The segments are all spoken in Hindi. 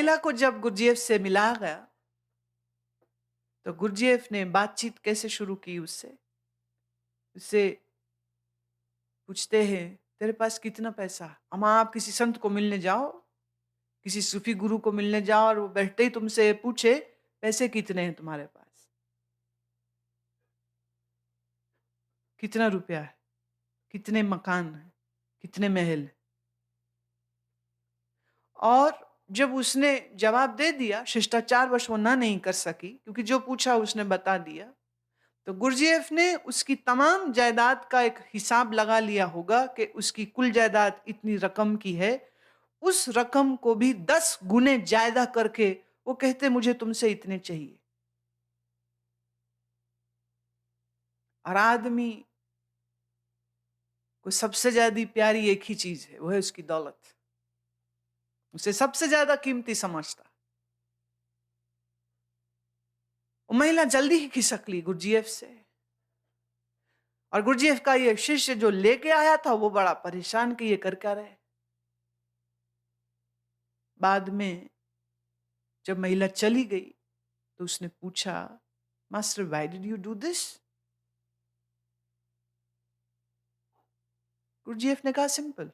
महिला को जब गुरजीएफ से मिला गया तो गुरजीएफ ने बातचीत कैसे शुरू की उससे। उससे पूछते हैं, तेरे पास कितना पैसा? अम्मा, आप किसी संत को मिलने जाओ, किसी सूफी गुरु को मिलने जाओ और वो बैठते ही तुमसे पूछे पैसे कितने हैं तुम्हारे पास, कितना रुपया है, कितने मकान है, कितने महल है। और जब उसने जवाब दे दिया, शिष्टाचारवश वो ना नहीं कर सकी क्योंकि जो पूछा उसने बता दिया, तो गुरजीएफ ने उसकी तमाम जायदाद का एक हिसाब लगा लिया होगा कि उसकी कुल जायदाद इतनी रकम की है। उस रकम को भी 10 गुने ज्यादा करके वो कहते मुझे तुमसे इतने चाहिए। और आदमी को सबसे ज्यादा प्यारी एक ही चीज है, वो है उसकी दौलत। उसे सबसे ज्यादा कीमती समझता। वो महिला जल्दी ही खिसक ली गुरजीएफ से। और गुरजीएफ का ये शिष्य जो लेके आया था वो बड़ा परेशान कि ये कर क्या रहे। बाद में जब महिला चली गई तो उसने पूछा, master why did you do this? Gurdjieff ने कहा, सिंपल,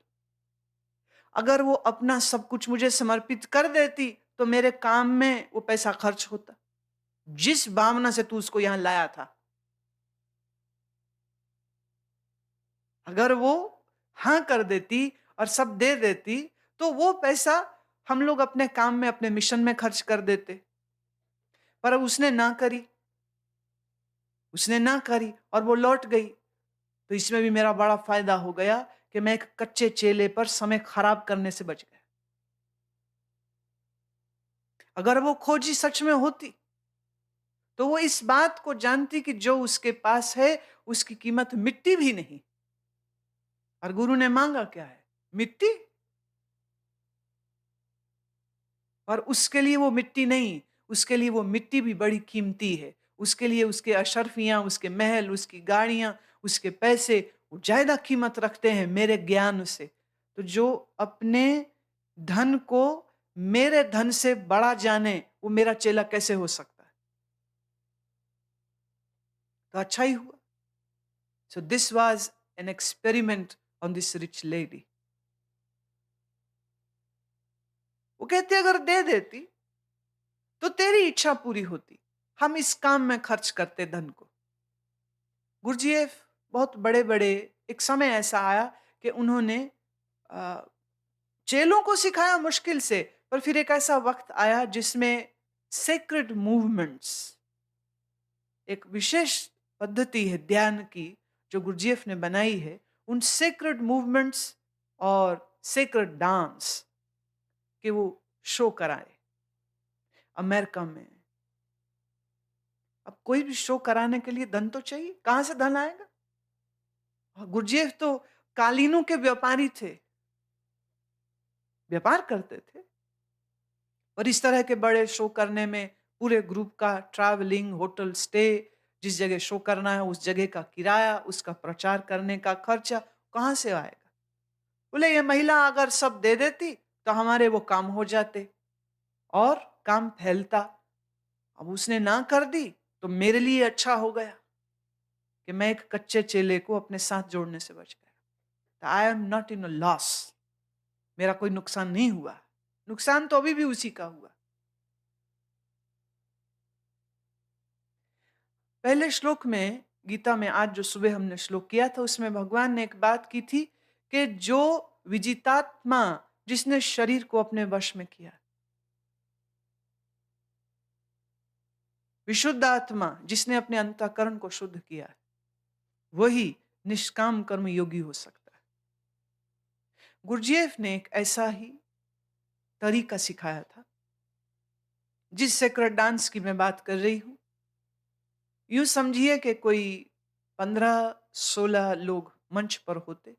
अगर वो अपना सब कुछ मुझे समर्पित कर देती तो मेरे काम में वो पैसा खर्च होता, जिस भावना से तू उसको यहां लाया था। अगर वो हां कर देती और सब दे देती तो वो पैसा हम लोग अपने काम में, अपने मिशन में खर्च कर देते। पर उसने ना करी, उसने ना करी और वो लौट गई। तो इसमें भी मेरा बड़ा फायदा हो गया कि मैं एक कच्चे चेले पर समय खराब करने से बच गया। अगर वो खोजी सच में होती तो वो इस बात को जानती कि जो उसके पास है उसकी कीमत मिट्टी भी नहीं। और गुरु ने मांगा क्या है? मिट्टी। और उसके लिए वो मिट्टी नहीं, उसके लिए वो मिट्टी भी बड़ी कीमती है। उसके लिए उसके अशर्फियां, उसके महल, उसकी गाड़ियां, उसके पैसे वो ज्यादा कीमत रखते हैं मेरे ज्ञान से। तो जो अपने धन को मेरे धन से बड़ा जाने वो मेरा चेला कैसे हो सकता है? तो अच्छा ही हुआ। So this was an experiment on this rich lady. वो कहते अगर दे देती तो तेरी इच्छा पूरी होती, हम इस काम में खर्च करते धन को। गुरजीएफ बहुत बड़े बड़े, एक समय ऐसा आया कि उन्होंने अ, चेलों को सिखाया मुश्किल से, पर फिर एक ऐसा वक्त आया जिसमें सेक्रेड मूवमेंट्स, एक विशेष पद्धति है ध्यान की जो गुरजीएफ ने बनाई है, उन सेक्रेड मूवमेंट्स और सेक्रेड डांस के वो शो कराए अमेरिका में। अब कोई भी शो कराने के लिए धन तो चाहिए, कहां से धन आएगा? गुरजीएफ तो कालीनों के व्यापारी थे, व्यापार करते थे। और इस तरह के बड़े शो करने में पूरे ग्रुप का ट्रैवलिंग, होटल स्टे, जिस जगह शो करना है उस जगह का किराया, उसका प्रचार करने का खर्चा कहां से आएगा? बोले ये महिला अगर सब दे देती तो हमारे वो काम हो जाते और काम फैलता। अब उसने ना कर दी तो मेरे लिए अच्छा हो गया कि मैं एक कच्चे चेले को अपने साथ जोड़ने से बच गया। I am not in a loss, मेरा कोई नुकसान नहीं हुआ। नुकसान तो अभी भी उसी का हुआ। पहले श्लोक में, गीता में आज जो सुबह हमने श्लोक किया था उसमें भगवान ने एक बात की थी कि जो विजितात्मा, जिसने शरीर को अपने वश में किया, विशुद्ध आत्मा जिसने अपने अंतःकरण को शुद्ध किया, वही निष्काम कर्म योगी हो सकता है। गुरजीएफ ने एक ऐसा ही तरीका सिखाया था जिस सेक्रेड डांस की मैं बात कर रही हूं। यूं समझिए कि कोई 15-16 लोग मंच पर होते।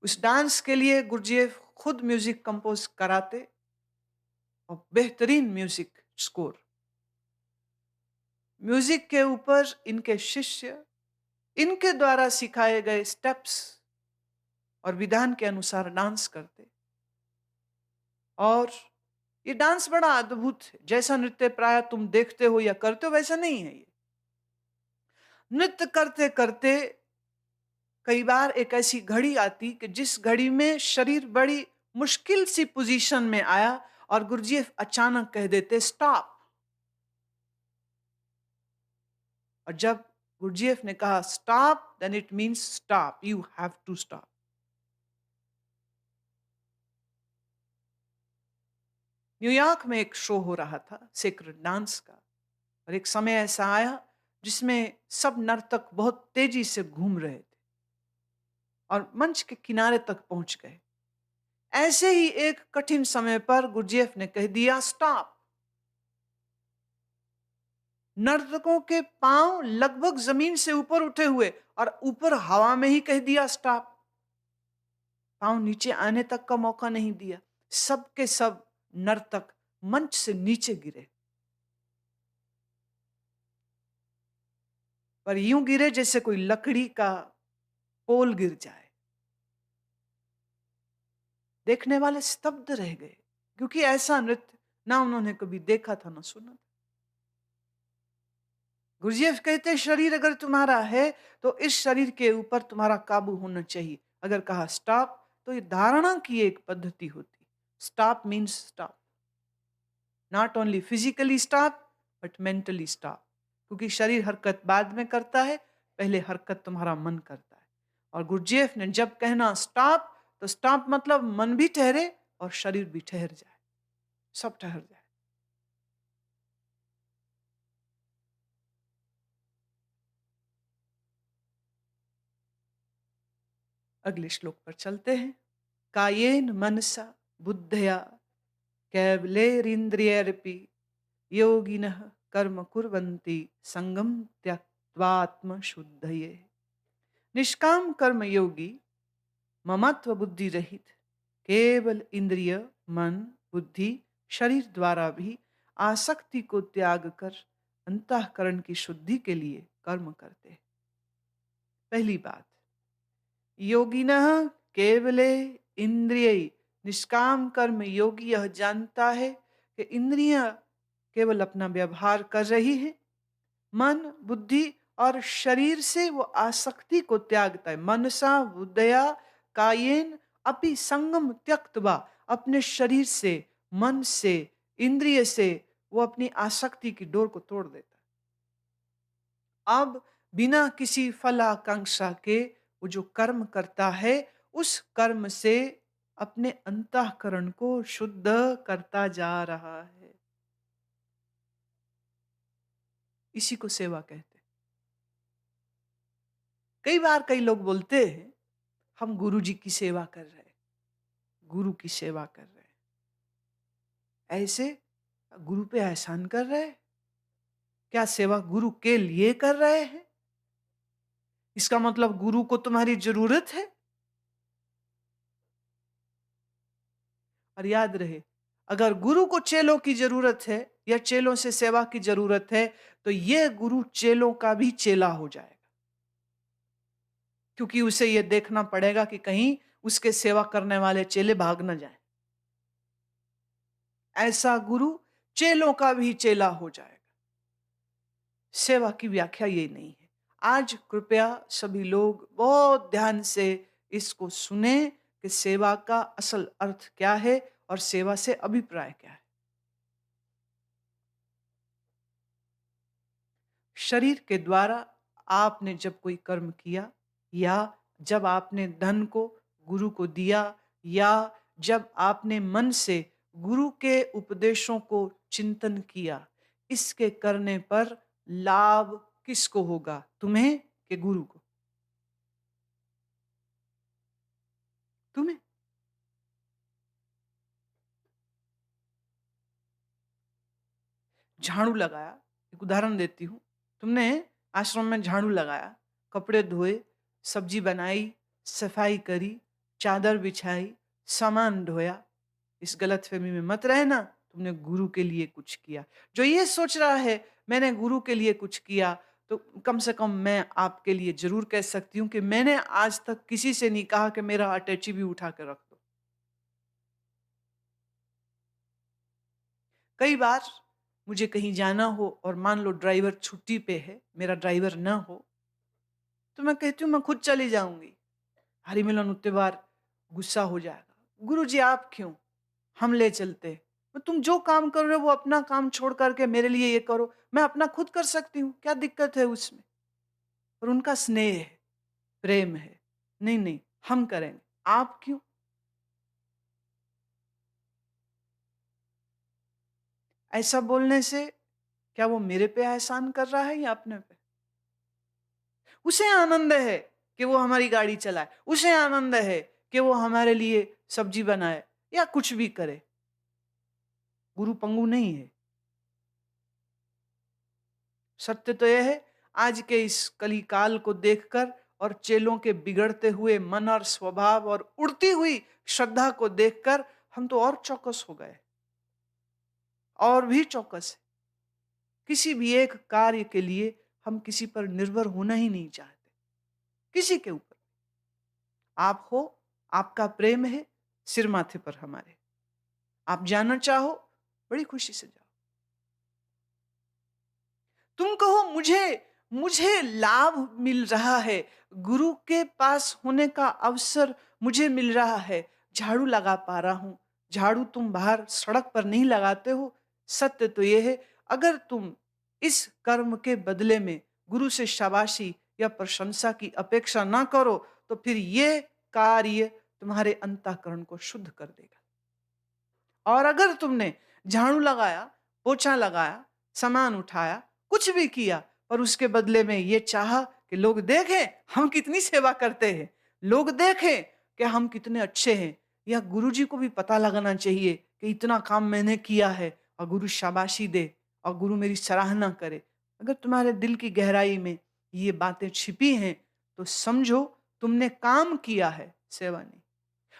उस डांस के लिए गुरजीएफ खुद म्यूजिक कंपोज कराते और बेहतरीन म्यूजिक स्कोर। म्यूजिक के ऊपर इनके शिष्य इनके द्वारा सिखाए गए स्टेप्स और विधान के अनुसार डांस करते। और ये डांस बड़ा अद्भुत है। जैसा नृत्य प्राय तुम देखते हो या करते हो वैसा नहीं है ये। नृत्य करते करते कई बार एक ऐसी घड़ी आती कि जिस घड़ी में शरीर बड़ी मुश्किल सी पोजीशन में आया और गुरुजीएफ अचानक कह देते स्टॉप। और जब गुरुजीएफ ने कहा stop then it means stop, you have to stop. New York में एक शो हो रहा था सेक्रेड डांस का, और एक समय ऐसा आया जिसमें सब नर्तक बहुत तेजी से घूम रहे थे और मंच के किनारे तक पहुंच गए। ऐसे ही एक कठिन समय पर गुरुजीएफ ने कह दिया स्टॉप। नर्तकों के पांव लगभग जमीन से ऊपर उठे हुए और ऊपर हवा में ही कह दिया स्टॉप। पांव नीचे आने तक का मौका नहीं दिया। सब के सब नर्तक मंच से नीचे गिरे, पर यूं गिरे जैसे कोई लकड़ी का पोल गिर जाए। देखने वाले स्तब्ध रह गए, क्योंकि ऐसा नृत्य ना उन्होंने कभी देखा था ना सुना था। गुरुजीएफ कहते शरीर अगर तुम्हारा है तो इस शरीर के ऊपर तुम्हारा काबू होना चाहिए। अगर कहा स्टॉप तो ये धारणा की एक पद्धति होती। Stop means stop, not only physically stop but mentally stop, क्योंकि शरीर हरकत बाद में करता है, पहले हरकत तुम्हारा मन करता है। और गुरुजीएफ ने जब कहना स्टॉप तो स्टॉप मतलब मन भी ठहरे और शरीर भी ठहर जाए, सब ठहर जाए। अगले श्लोक पर चलते हैं। कायेन मनसा बुद्धया कैवलेरिन्द्रियैरपि योगिनः कर्म कुर्वन्ति संगम त्यक्त्वात्म शुद्धये। निष्काम कर्म योगी ममत्व बुद्धि रहित केवल इंद्रिय मन बुद्धि शरीर द्वारा भी आसक्ति को त्याग कर अंतःकरण की शुद्धि के लिए कर्म करते हैं। पहली बात, योगिनः केवले इंद्रिय, निष्काम कर्म योगी यह जानता है कि इंद्रियां केवल अपना व्यवहार कर रही है, मन बुद्धि और शरीर से वो आसक्ति को त्यागता है। मनसा बुद्धया कायेन अपि संगम त्यक्तवा, अपने शरीर से मन से इंद्रिय से वो अपनी आसक्ति की डोर को तोड़ देता है। अब बिना किसी फलाकांक्षा के वो जो कर्म करता है उस कर्म से अपने अंतःकरण को शुद्ध करता जा रहा है। इसी को सेवा कहते हैं। कई बार कई लोग बोलते हैं हम गुरु जी की सेवा कर रहे हैं, गुरु की सेवा कर रहे हैं। ऐसे गुरु पे एहसान कर रहे हैं? क्या सेवा गुरु के लिए कर रहे हैं? इसका मतलब गुरु को तुम्हारी जरूरत है? और याद रहे, अगर गुरु को चेलों की जरूरत है या चेलों से सेवा की जरूरत है तो यह गुरु चेलों का भी चेला हो जाएगा, क्योंकि उसे यह देखना पड़ेगा कि कहीं उसके सेवा करने वाले चेले भाग न जाएं। ऐसा गुरु चेलों का भी चेला हो जाएगा। सेवा की व्याख्या ये नहीं है। आज कृपया सभी लोग बहुत ध्यान से इसको सुने कि सेवा का असल अर्थ क्या है और सेवा से अभिप्राय क्या है। शरीर के द्वारा आपने जब कोई कर्म किया, या जब आपने धन को गुरु को दिया, या जब आपने मन से गुरु के उपदेशों को चिंतन किया, इसके करने पर लाभ किसको होगा, तुम्हें कि गुरु को? तुम्हें। झाड़ू लगाया, एक उदाहरण देती हूँ। तुमने आश्रम में झाड़ू लगाया, कपड़े धोए, सब्जी बनाई, सफाई करी, चादर बिछाई, सामान ढोया। इस गलतफहमी में मत रहना तुमने गुरु के लिए कुछ किया। जो ये सोच रहा है मैंने गुरु के लिए कुछ किया, तो कम से कम मैं आपके लिए जरूर कह सकती हूँ कि मैंने आज तक किसी से नहीं कहा कि मेरा अटैची भी उठा कर रख दो। कई बार मुझे कहीं जाना हो और मान लो ड्राइवर छुट्टी पे है, मेरा ड्राइवर ना हो, तो मैं कहती हूँ मैं खुद चली जाऊँगी। हरि मिलन उतने बार गुस्सा हो जाएगा, गुरुजी आप क्यों? हम ले चलते। तुम जो काम कर रहे हो वो अपना काम छोड़ कर के मेरे लिए ये करो, मैं अपना खुद कर सकती हूँ, क्या दिक्कत है उसमें? और उनका स्नेह है, प्रेम है। नहीं, नहीं, हम करेंगे, आप क्यों? ऐसा बोलने से क्या वो मेरे पे एहसान कर रहा है या अपने पे? उसे आनंद है कि वो हमारी गाड़ी चलाए, उसे आनंद है कि वो हमारे लिए सब्जी बनाए या कुछ भी करे। गुरु पंगु नहीं है। सत्य तो यह है, आज के इस कलिकाल को देखकर और चेलों के बिगड़ते हुए मन और स्वभाव और उड़ती हुई श्रद्धा को देखकर हम तो और चौकस हो गए, और भी चौकस है। किसी भी एक कार्य के लिए हम किसी पर निर्भर होना ही नहीं चाहते, किसी के ऊपर। आप हो, आपका प्रेम है सिर माथे पर हमारे, आप जाना चाहो बड़ी खुशी से जाओ। तुम कहो मुझे मुझे लाभ मिल रहा है, गुरु के पास होने का अवसर मुझे मिल रहा है, झाड़ू लगा पा रहा हूं। झाड़ू तुम बाहर सड़क पर नहीं लगाते हो। सत्य तो यह है, अगर तुम इस कर्म के बदले में गुरु से शाबाशी या प्रशंसा की अपेक्षा ना करो, तो फिर ये कार्य तुम्हारे अंतःकरण को शुद्ध कर देगा। और अगर तुमने झाड़ू लगाया, पोछा लगाया, सामान उठाया, कुछ भी किया, पर उसके बदले में ये चाहा कि लोग देखें हम कितनी सेवा करते हैं, लोग देखें कि हम कितने अच्छे हैं, या गुरुजी को भी पता लगना चाहिए कि इतना काम मैंने किया है, और गुरु शाबाशी दे और गुरु मेरी सराहना करे। अगर तुम्हारे दिल की गहराई में ये बातें छिपी हैं, तो समझो तुमने काम किया है, सेवा नहीं।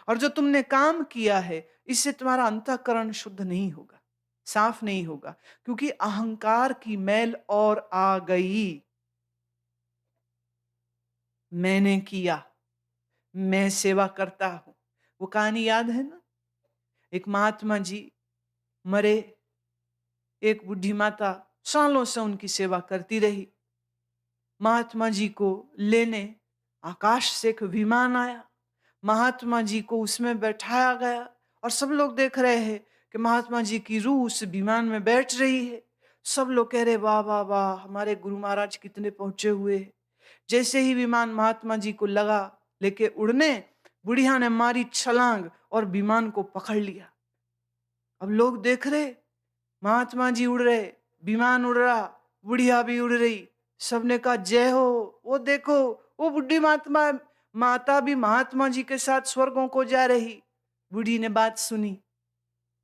और जो तुमने काम किया है, इससे तुम्हारा अंतःकरण शुद्ध नहीं होगा, साफ नहीं होगा, क्योंकि अहंकार की मैल और आ गई। मैंने किया, मैं सेवा करता हूं। वो कहानी याद है ना, एक महात्मा जी मरे, एक बुढ़ी माता सालों से उनकी सेवा करती रही। महात्मा जी को लेने आकाश से एक विमान आया, महात्मा जी को उसमें बैठाया गया, और सब लोग देख रहे हैं कि महात्मा जी की रूह उस विमान में बैठ रही है। सब लोग कह रहे वाह वाह वाह, हमारे गुरु महाराज कितने पहुंचे हुए हैं। जैसे ही विमान महात्मा जी को लगा लेके उड़ने, बुढ़िया ने मारी छलांग और विमान को पकड़ लिया। अब लोग देख रहे, महात्मा जी उड़ रहे, विमान उड़ रहा, बुढ़िया भी उड़ रही। सबने कहा जय हो। वो देखो, वो बुढ़ी महात्मा माता भी महात्मा जी के साथ स्वर्गों को जा रही। बूढ़ी ने बात सुनी,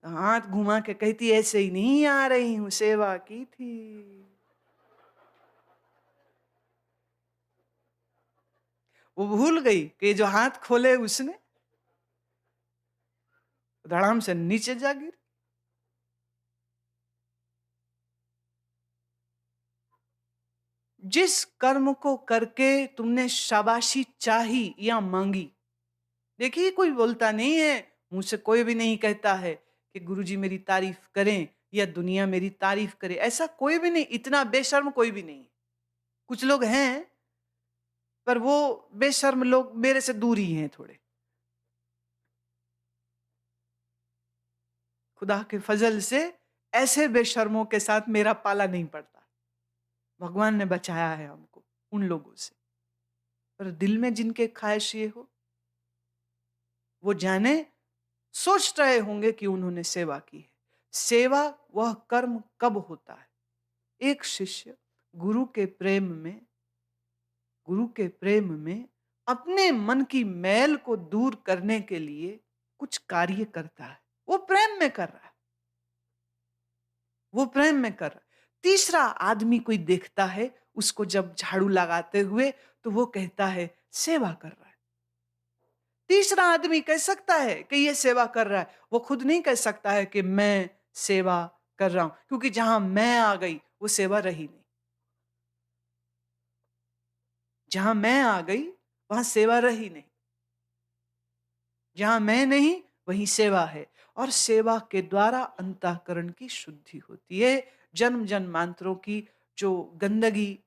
हाथ घुमा के कहती ऐसे ही नहीं आ रही हूं, सेवा की थी। वो भूल गई कि जो हाथ खोले उसने, धड़ाम से नीचे जा गिर। जिस कर्म को करके तुमने शाबाशी चाही या मांगी, देखिए कोई बोलता नहीं है, मुंह से कोई भी नहीं कहता है कि गुरुजी मेरी तारीफ करें या दुनिया मेरी तारीफ करे, ऐसा कोई भी नहीं, इतना बेशर्म कोई भी नहीं। कुछ लोग हैं, पर वो बेशर्म लोग मेरे से दूर ही हैं थोड़े। खुदा के फजल से ऐसे बेशर्मों के साथ मेरा पाला नहीं पड़ता। भगवान ने बचाया है हमको उन लोगों से। पर दिल में जिनके ख्वाहिश ये हो, वो जाने, सोच रहे होंगे कि उन्होंने सेवा की है। सेवा वह कर्म कब होता है? एक शिष्य गुरु के प्रेम में गुरु के प्रेम में अपने मन की मैल को दूर करने के लिए कुछ कार्य करता है। वो प्रेम में कर रहा है, वो प्रेम में कर रहा है। तीसरा आदमी कोई देखता है उसको जब झाड़ू लगाते हुए, तो वो कहता है सेवा कर रहा है। तीसरा आदमी कह सकता है कि ये सेवा कर रहा है, वो खुद नहीं कह सकता है कि मैं सेवा कर रहा हूं, क्योंकि जहां मैं आ गई वो सेवा रही नहीं। जहां मैं आ गई वहां सेवा रही नहीं। जहां मैं नहीं वही सेवा है। और सेवा के द्वारा अंतःकरण की शुद्धि होती है। जन्म जन्मांतरों की जो गंदगी,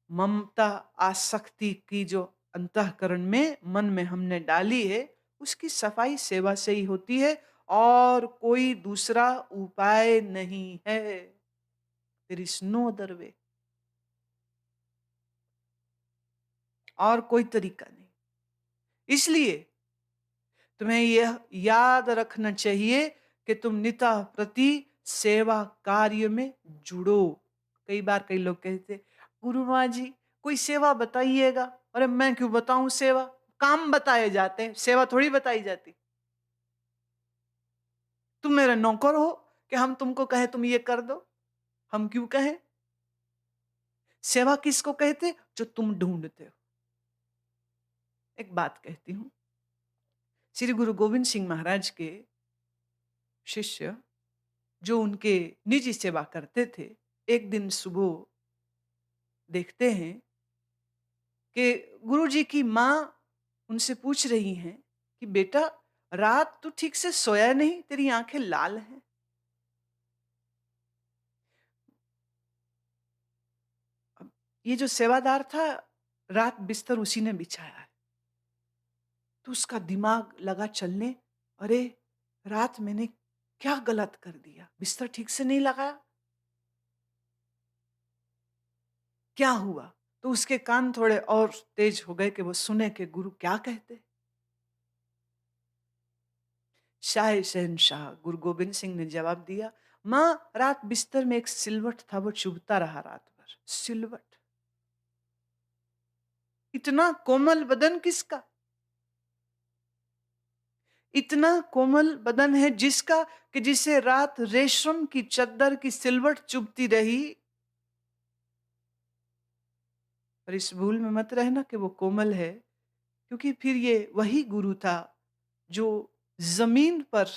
ममता, आसक्ति की जो अंतःकरण में, मन में हमने डाली है, उसकी सफाई सेवा से ही होती है और कोई दूसरा उपाय नहीं है। There is no other way. और कोई तरीका नहीं। इसलिए तुम्हें यह याद रखना चाहिए कि तुम नितः प्रति सेवा कार्य में जुड़ो। कई बार कई लोग कहते, गुरु माँ जी कोई सेवा बताइएगा। अरे मैं क्यों बताऊं सेवा? काम बताए जाते हैं, सेवा थोड़ी बताई जाती। तुम मेरे नौकर हो कि हम तुमको कहें तुम ये कर दो? हम क्यों कहें? सेवा किसको कहते? जो तुम ढूंढते हो। एक बात कहती हूं, श्री गुरु गोविंद सिंह महाराज के शिष्य जो उनके निजी सेवा करते थे, एक दिन सुबह देखते हैं कि गुरुजी की माँ उनसे पूछ रही हैं कि बेटा, रात तू ठीक से सोया नहीं, तेरी आंखें लाल हैं। अब ये जो सेवादार था, रात बिस्तर उसी ने बिछाया है। तो उसका दिमाग लगा चलने, अरे रात मैंने क्या गलत कर दिया, बिस्तर ठीक से नहीं लगाया, क्या हुआ? तो उसके कान थोड़े और तेज हो गए कि वो सुने कि गुरु क्या कहते। शाह शहनशाह गुरु गोबिंद सिंह ने जवाब दिया, माँ रात बिस्तर में एक सिलवट था, वो चुभता रहा रात भर। सिलवट? इतना कोमल बदन किसका? इतना कोमल बदन है जिसका कि जिसे रात रेशम की चद्दर की सिलवट चुभती रही। पर इस भूल में मत रहना कि वो कोमल है, क्योंकि फिर ये वही गुरु था जो जमीन पर,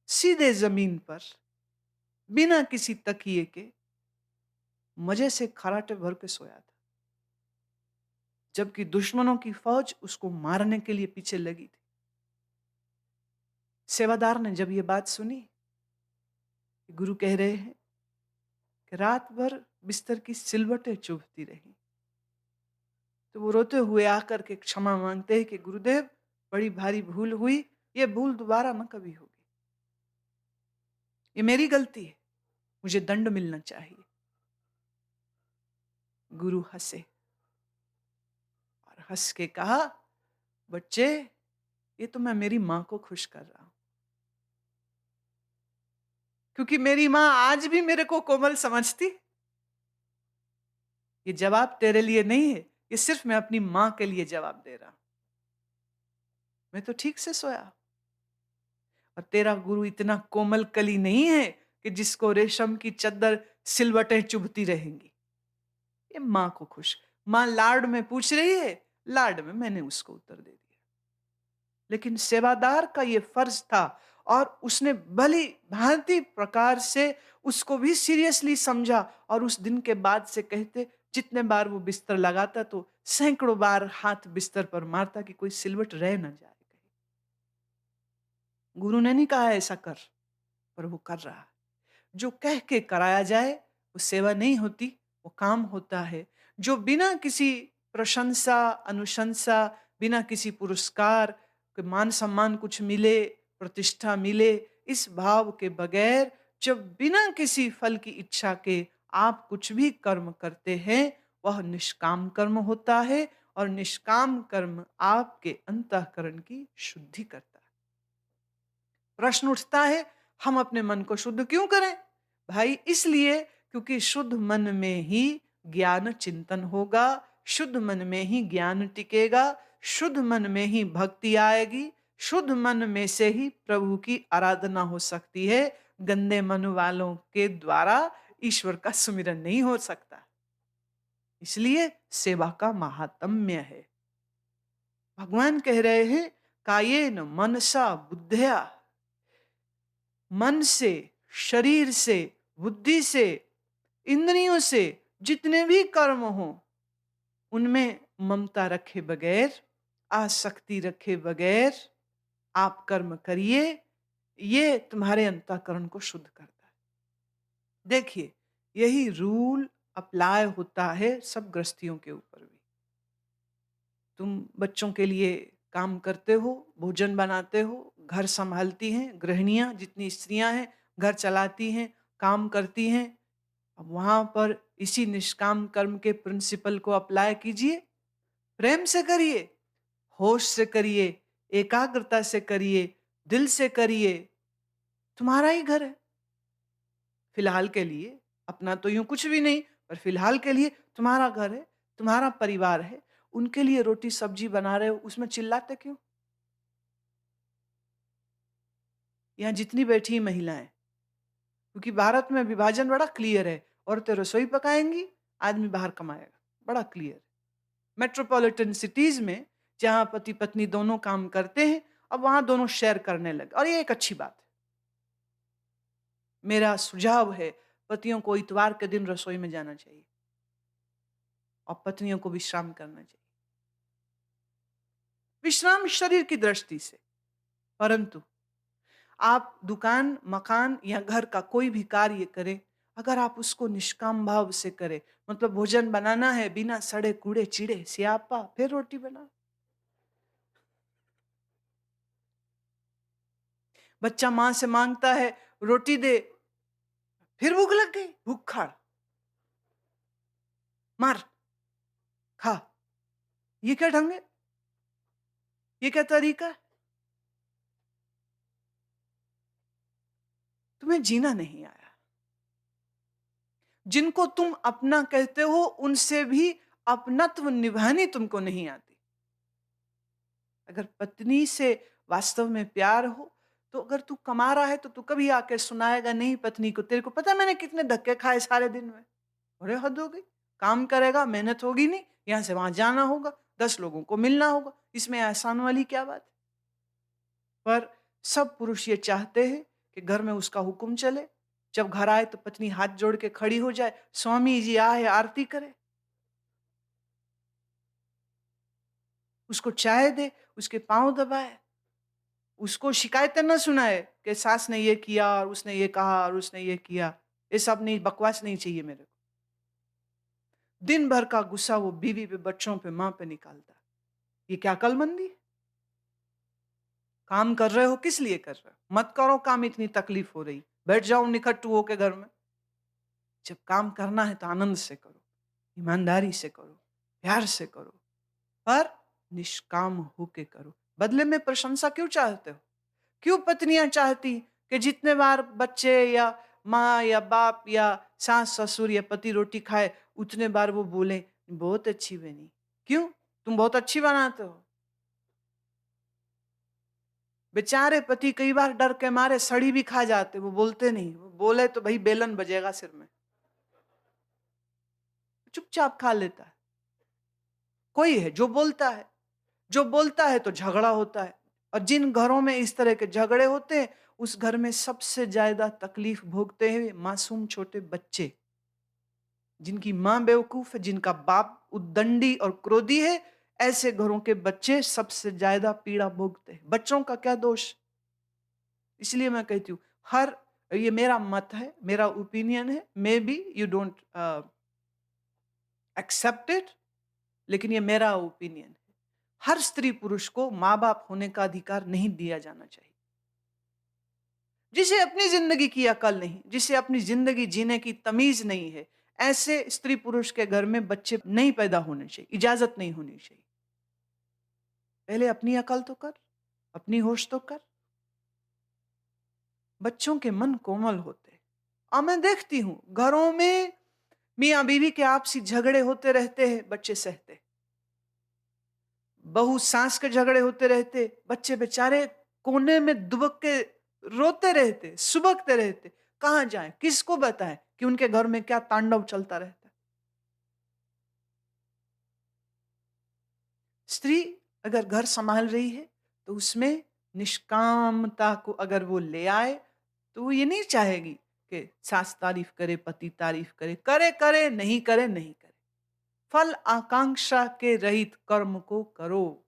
सीधे जमीन पर, बिना किसी तकिए के मजे से खराटे भर के सोया था, जबकि दुश्मनों की फौज उसको मारने के लिए पीछे लगी थी। सेवादार ने जब ये बात सुनी, गुरु कह रहे हैं कि रात भर बिस्तर की सिलवटें चुभती रही, तो वो रोते हुए आकर के क्षमा मांगते हैं कि गुरुदेव बड़ी भारी भूल हुई, ये भूल दोबारा न कभी होगी, ये मेरी गलती है, मुझे दंड मिलना चाहिए। गुरु हंसे और हंस के कहा, बच्चे ये तो मैं मेरी मां को खुश कर रहा हूं, क्योंकि मेरी मां आज भी मेरे को कोमल समझती। ये जवाब तेरे लिए नहीं है, ये सिर्फ मैं अपनी मां के लिए जवाब दे रहा हूं। मैं तो ठीक से सोया, और तेरा गुरु इतना कोमल कली नहीं है कि जिसको रेशम की चद्दर सिलवटें चुभती रहेंगी। ये मां को खुश, मां लाड में पूछ रही है, लाड में मैंने उसको उत्तर दे दिया। लेकिन सेवादार का ये फर्ज था, और उसने भली भांति प्रकार से उसको भी सीरियसली समझा। और उस दिन के बाद से कहते, जितने बार वो बिस्तर लगाता तो सैकड़ों बार हाथ बिस्तर पर मारता कि कोई सिलवट रह न जाए। गुरु ने नहीं कहा ऐसा कर, पर वो कर रहा है। जो कह के कराया जाए वो सेवा नहीं होती, वो काम होता है। जो बिना किसी प्रशंसा, अनुशंसा, बिना किसी पुरस्कार के मान सम्मान कुछ मिले, प्रतिष्ठा मिले, इस भाव के बगैर जब बिना किसी फल की इच्छा के आप कुछ भी कर्म करते हैं, वह निष्काम कर्म होता है। और निष्काम कर्म आपके अंतःकरण की शुद्धि करता है। प्रश्न उठता है, हम अपने मन को शुद्ध क्यों करें? भाई इसलिए क्योंकि शुद्ध मन में ही ज्ञान चिंतन होगा, शुद्ध मन में ही ज्ञान टिकेगा, शुद्ध मन में ही भक्ति आएगी, शुद्ध मन में से ही प्रभु की आराधना हो सकती है। गंदे मन वालों के द्वारा ईश्वर का सुमिरन नहीं हो सकता। इसलिए सेवा का महात्म्य है। भगवान कह रहे हैं, कायेन मनसा बुद्धया, मन से, शरीर से, बुद्धि से, इंद्रियों से जितने भी कर्म हो, उनमें ममता रखे बगैर, आसक्ति रखे बगैर आप कर्म करिए, ये तुम्हारे अंतःकरण को शुद्ध करता है। देखिए, यही रूल अप्लाई होता है सब गृहस्थियों के ऊपर भी। तुम बच्चों के लिए काम करते हो, भोजन बनाते हो, घर सँभालती हैं, गृहिणियाँ जितनी स्त्रियाँ हैं, घर चलाती हैं, काम करती हैं। अब वहाँ पर इसी निष्काम कर्म के प्रिंसिपल को अप्लाई कीजिए, प्रेम से करिए, होश से करिए, एकाग्रता से करिए, दिल से करिए, तुम्हारा ही घर है। फिलहाल के लिए, अपना तो यूँ कुछ भी नहीं, पर फिलहाल के लिए तुम्हारा घर है, तुम्हारा परिवार है, उनके लिए रोटी-सब्जी बना रहे हो, उसमें चिल्लाते क्यों? यहाँ जितनी बैठी हैं महिलाएँ, क्योंकि भारत में विभाजन बड़ा क्लियर है, औरतें रसोई पकाएँगी, आदमी बाहर कमाएगा, बड़ा क्लियर है। मेट्रोपॉलिटन सिटीज़ में जहाँ पति-पत्नी दोनों काम करते हैं, अब वहाँ दोनों शेयर करने लगे और ये एक अच्छी बात है। मेरा सुझाव है, पतियों को इतवार के दिन रसोई में जाना चाहिए और पत्नियों को विश्राम करना चाहिए। विश्राम शरीर की दृष्टि से, परंतु आप दुकान, मकान या घर का कोई भी कार्य करें, अगर आप उसको निष्काम भाव से करें, मतलब भोजन बनाना है बिना सड़े कूड़े चिड़े स्यापा, फिर रोटी बनाओ। बच्चा माँ से माँगता है, रोटी दे, फिर भूख लग गई, भूखड़, मार, खा। ये क्या ढंग है? ये क्या तरीका है? तुम्हें जीना नहीं आया। जिनको तुम अपना कहते हो, उनसे भी अपनत्व निभानी तुमको नहीं आती। अगर पत्नी से वास्तव में प्यार हो, तो अगर तू कमा रहा है तो तू कभी आके सुनाएगा नहीं पत्नी को, तेरे को पता है मैंने कितने धक्के खाए सारे दिन में? अरे हद हो गई! काम करेगा, मेहनत होगी नहीं, यहाँ से वहाँ जाना होगा, 10 लोगों को मिलना होगा, इसमें एहसान वाली क्या बात है? पर सब पुरुष ये चाहते हैं कि घर में उसका हुक्म चले, जब घर आए तो पत्नी हाथ जोड़ के खड़ी हो जाए, स्वामी जी आए आरती करे, उसको चाय दे, उसके पाँव दबाए। उसको शिकायतें ना सुनाए कि सास ने ये किया और उसने ये कहा और उसने ये किया। ये सब नहीं, बकवास नहीं चाहिए मेरे को। दिन भर का गुस्सा वो बीवी पे, बच्चों पे, माँ पे निकालता है। ये क्या अक्लमंदी है? काम कर रहे हो किस लिए कर रहे हो? मत करो काम, इतनी तकलीफ हो रही। बैठ जाओ निकट्टू होके घर में। जब काम करना है तो आनंद से करो, ईमानदारी से करो, प्यार से करो, पर निष्काम होके करो। बदले में प्रशंसा क्यों चाहते हो? क्यों पत्नियां चाहती कि जितने बार बच्चे या माँ या बाप या सास ससुर या पति रोटी खाए, उतने बार वो बोले बहुत अच्छी बनी? क्यों? तुम बहुत अच्छी बनाते हो। बेचारे पति कई बार डर के मारे सड़ी भी खा जाते, वो बोलते नहीं, वो बोले तो भाई बेलन बजेगा सिर में, चुपचाप खा लेता है। कोई है जो बोलता है तो झगड़ा होता है, और जिन घरों में इस तरह के झगड़े होते हैं, उस घर में सबसे ज्यादा तकलीफ भोगते हैं मासूम छोटे बच्चे, जिनकी माँ बेवकूफ है, जिनका बाप उद्दंडी और क्रोधी है। ऐसे घरों के बच्चे सबसे ज्यादा पीड़ा भोगते हैं। बच्चों का क्या दोष? इसलिए मैं कहती हूँ, हर ये मेरा मत है, मेरा ओपिनियन है, maybe you don't accept it, लेकिन ये मेरा ओपिनियन है। हर स्त्री पुरुष को माँ बाप होने का अधिकार नहीं दिया जाना चाहिए। जिसे अपनी जिंदगी की अकल नहीं, जिसे अपनी जिंदगी जीने की तमीज नहीं है, ऐसे स्त्री पुरुष के घर में बच्चे नहीं पैदा होने चाहिए, इजाजत नहीं होनी चाहिए। पहले अपनी अकल तो कर, अपनी होश तो कर। बच्चों के मन कोमल होते हैं। और मैं देखती हूँ घरों में मियाँ बीवी के आपसी झगड़े होते रहते हैं, बच्चे सहते। बहू सास के झगड़े होते रहते, बच्चे बेचारे कोने में दुबक के रोते रहते, सुबकते रहते। कहाँ जाएं, किसको बताएं कि उनके घर में क्या तांडव चलता रहता है? स्त्री अगर घर संभाल रही है तो उसमें निष्कामता को अगर वो ले आए, तो वो ये नहीं चाहेगी कि सास तारीफ करे, पति तारीफ करे, करे करे, नहीं करे नहीं करे। फल आकांक्षा के रहित कर्म को करो।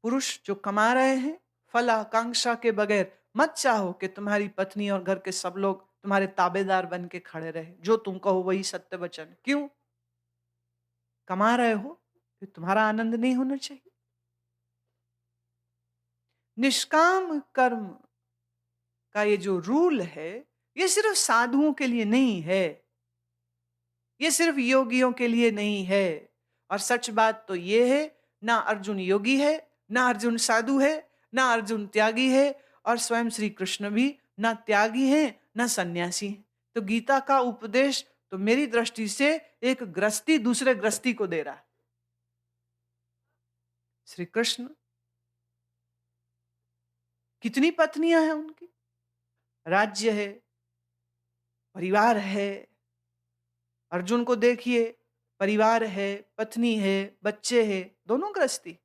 पुरुष जो कमा रहे हैं, फल आकांक्षा के बगैर मत चाहो कि तुम्हारी पत्नी और घर के सब लोग तुम्हारे ताबेदार बन के खड़े रहे, जो तुम कहो वही सत्य वचन। क्यों? कमा रहे हो तो तुम्हारा आनंद नहीं होना चाहिए? निष्काम कर्म का ये जो रूल है, ये सिर्फ साधुओं के लिए नहीं है, ये सिर्फ योगियों के लिए नहीं है। और सच बात तो ये है, ना अर्जुन योगी है, ना अर्जुन साधु है, ना अर्जुन त्यागी है, और स्वयं श्री कृष्ण भी ना त्यागी हैं ना सन्यासी हैं। तो गीता का उपदेश तो मेरी दृष्टि से एक गृहस्थी दूसरे गृहस्थी को दे रहा है। श्री कृष्ण कितनी पत्नियां हैं उनकी, राज्य है, परिवार है। अर्जुन को देखिए, परिवार है, पत्नी है, बच्चे हैं, दोनों गृहस्थी।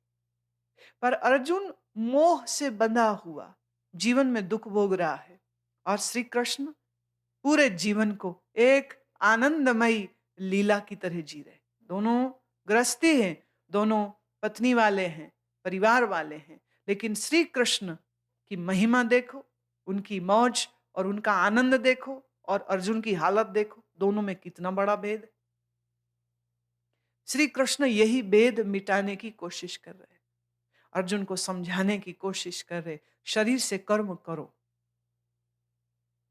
पर अर्जुन मोह से बंधा हुआ जीवन में दुख भोग रहा है, और श्री कृष्ण पूरे जीवन को एक आनंदमयी लीला की तरह जी रहे। दोनों गृहस्थी हैं, दोनों पत्नी वाले हैं, परिवार वाले हैं, लेकिन श्री कृष्ण की महिमा देखो, उनकी मौज और उनका आनंद देखो, और अर्जुन की हालत देखो, दोनों में कितना बड़ा भेद है। श्री कृष्ण यही भेद मिटाने की कोशिश कर रहे हैं, अर्जुन को समझाने की कोशिश कर रहे। शरीर से कर्म करो,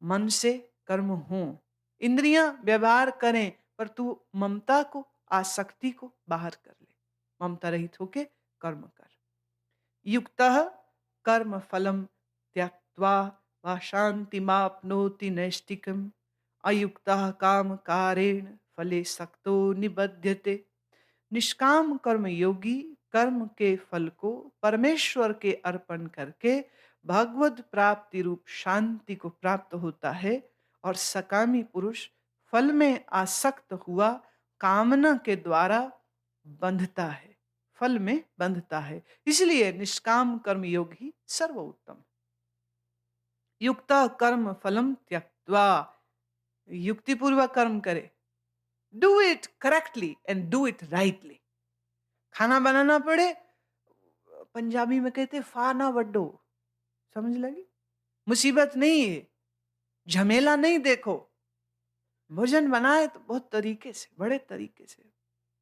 मन से कर्म हो, इंद्रियां व्यवहार करें, पर तू ममता को, आसक्ति को बाहर कर ले, ममता रहित होके कर्म कर। युक्तः कर्म फलम त्यक्त्वा वा शांतिमाप्नोति नैष्टिकम्, अयुक्तः काम कारेण फले सक्तो निबध्यते। निष्काम कर्म योगी कर्म के फल को परमेश्वर के अर्पण करके भगवत प्राप्ति रूप शांति को प्राप्त होता है, और सकामी पुरुष फल में आसक्त हुआ कामना के द्वारा बंधता है, फल में बंधता है। इसलिए निष्काम कर्म योग ही सर्वोत्तम। युक्त कर्म फलम त्यक्त्वा, युक्तिपूर्वक कर्म करे, do it correctly and do it rightly. खाना बनाना पड़े, पंजाबी में कहते फाना वड्डो, समझ लगी? मुसीबत नहीं है, झमेला नहीं देखो। भोजन बनाए तो बहुत तरीके से, बड़े तरीके से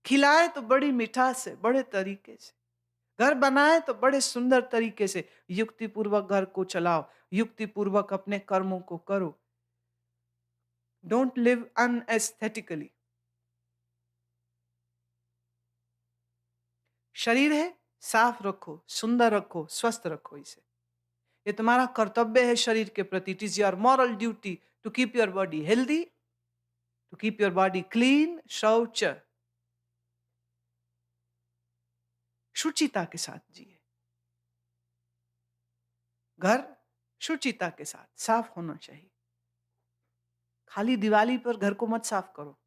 खिलाए, तो बड़ी मिठास से, बड़े तरीके से घर बनाए, तो बड़े सुंदर तरीके से युक्तिपूर्वक घर को चलाओ, युक्तिपूर्वक अपने कर्मों को करो। Don't live unaesthetically. शरीर है, साफ रखो, सुंदर रखो, स्वस्थ रखो इसे। ये तुम्हारा कर्तव्य है शरीर के प्रति। It is your moral duty to keep your body healthy, to keep your body clean. शौच, शुचिता के साथ जिए। घर शुचिता के साथ साफ होना चाहिए। खाली दिवाली पर घर को मत साफ करो,